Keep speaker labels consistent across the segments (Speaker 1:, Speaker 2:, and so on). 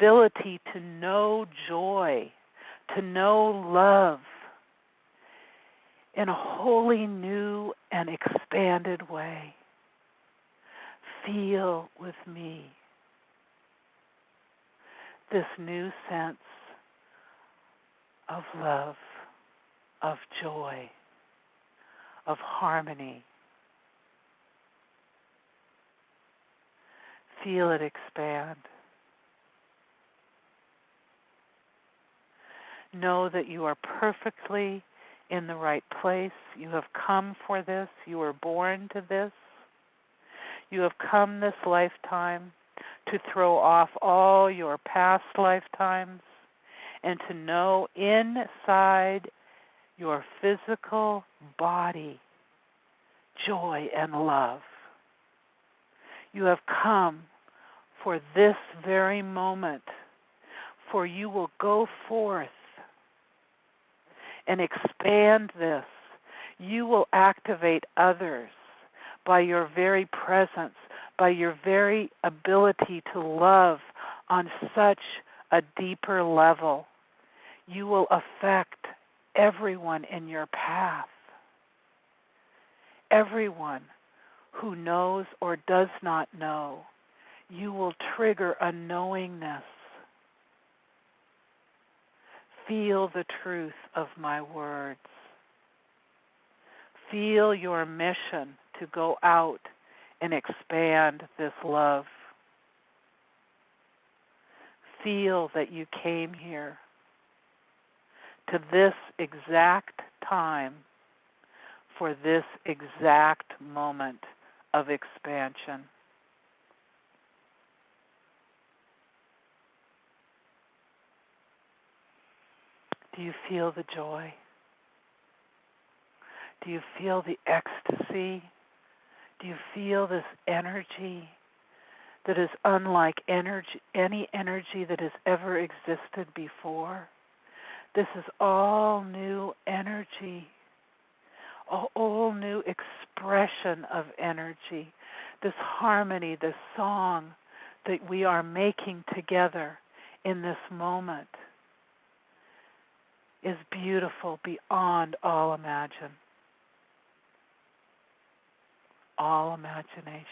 Speaker 1: ability to know joy, to know love in a wholly new and expanded way. Feel with me this new sense of love, of joy, of harmony. Feel it expand. Know that you are perfectly in the right place. You have come for this. You were born to this. You have come this lifetime to throw off all your past lifetimes and to know inside your physical body joy and love. You have come for this very moment, for you will go forth and expand this. You will activate others by your very presence, by your very ability to love on such a deeper level. You will affect everyone in your path, everyone who knows or does not know. You will trigger a knowingness. Feel the truth of my words. Feel your mission to go out and expand this love. Feel that you came here to this exact time for this exact moment of expansion. Do you feel the joy? Do you feel the ecstasy? Do you feel this energy that is unlike any energy that has ever existed before? This is all new energy, all new expression of energy. This harmony, this song that we are making together in this moment is beautiful beyond all imagination. All imagination.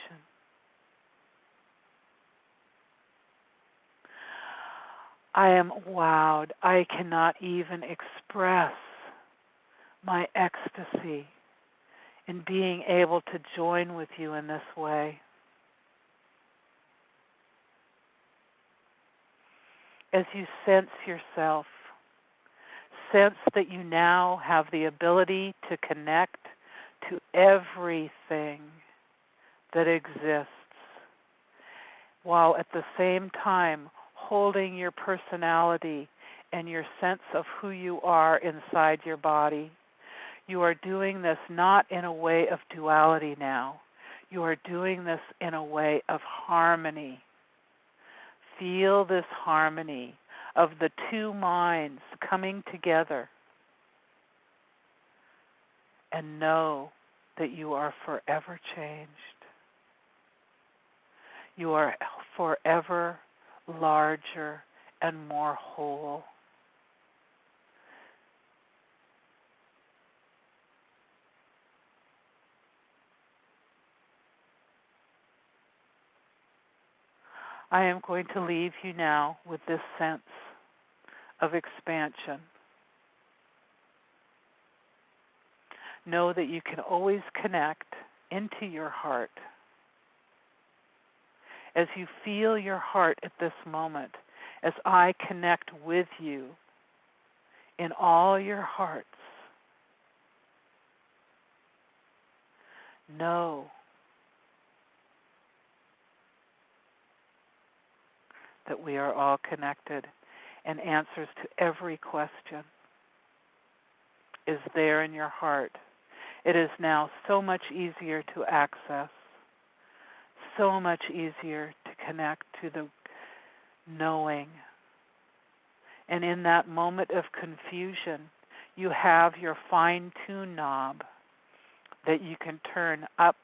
Speaker 1: I am wowed. I cannot even express my ecstasy in being able to join with you in this way. As you sense yourself, sense that you now have the ability to connect to everything that exists, while at the same time holding your personality and your sense of who you are inside your body. You are doing this not in a way of duality now. You are doing this in a way of harmony. Feel this harmony of the two minds coming together, and know that you are forever changed. You are forever larger and more whole. I am going to leave you now with this sense of expansion. Know that you can always connect into your heart. As you feel your heart at this moment, as I connect with you in all your hearts, know that we are all connected, and answers to every question is there in your heart. It is now so much easier to access, so much easier to connect to the knowing. And in that moment of confusion, you have your fine-tune knob that you can turn up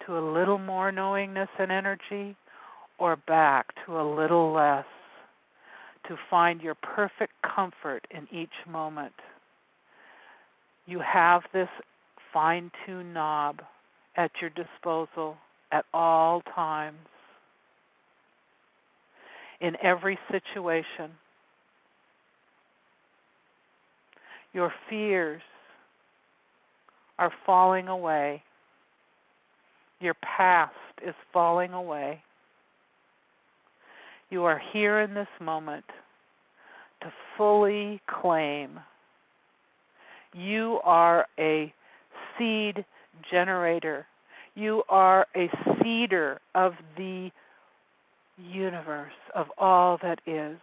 Speaker 1: to a little more knowingness and energy, or back to a little less. to find your perfect comfort in each moment. You have this fine-tuned knob at your disposal at all times, in every situation. Your fears are falling away. Your past is falling away. You are here in this moment to fully claim. You are a seed generator. You are a seeder of the universe, of all that is.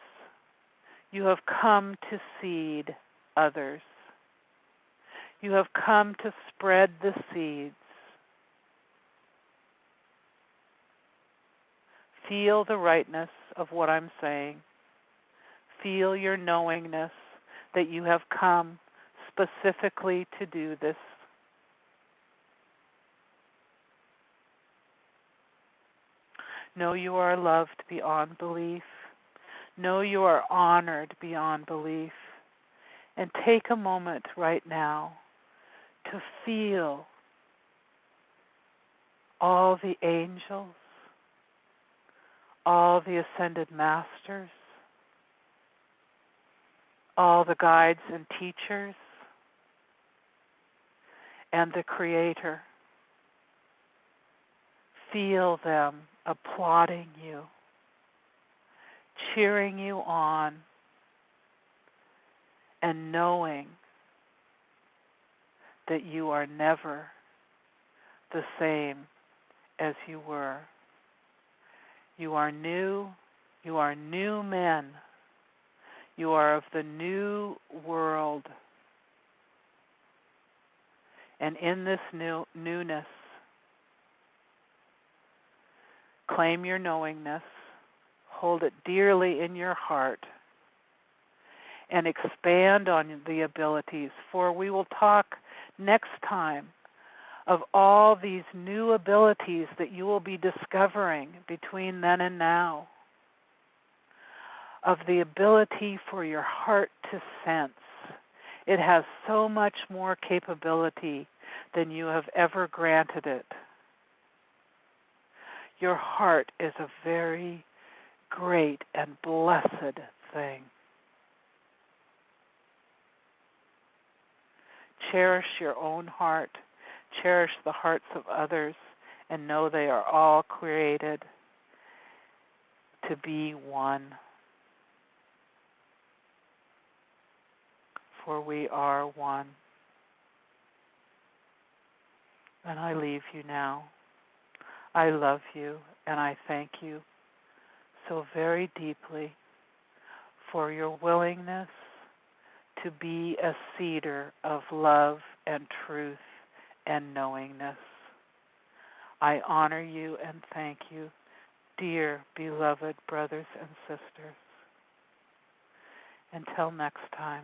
Speaker 1: You have come to seed others. You have come to spread the seeds. Feel the rightness of what I'm saying. Feel your knowingness that you have come specifically to do this. Know you are loved beyond belief. Know you are honored beyond belief. And take a moment right now to feel all the angels, all the ascended masters, all the guides and teachers, and the Creator. Feel them applauding you, cheering you on, and knowing that you are never the same as you were. You are new. You are new men. You are of the new world. And in this newness, claim your knowingness, hold it dearly in your heart, and expand on the abilities. For we will talk next time of all these new abilities that you will be discovering between then and now, of the ability for your heart to sense. It has so much more capability than you have ever granted it. Your heart is a very great and blessed thing. Cherish your own heart. Cherish the hearts of others, and know they are all created to be one. For we are one. And I leave you now. I love you, and I thank you so very deeply for your willingness to be a seeder of love and truth and knowingness. I honor you and thank you, dear beloved brothers and sisters. Until next time.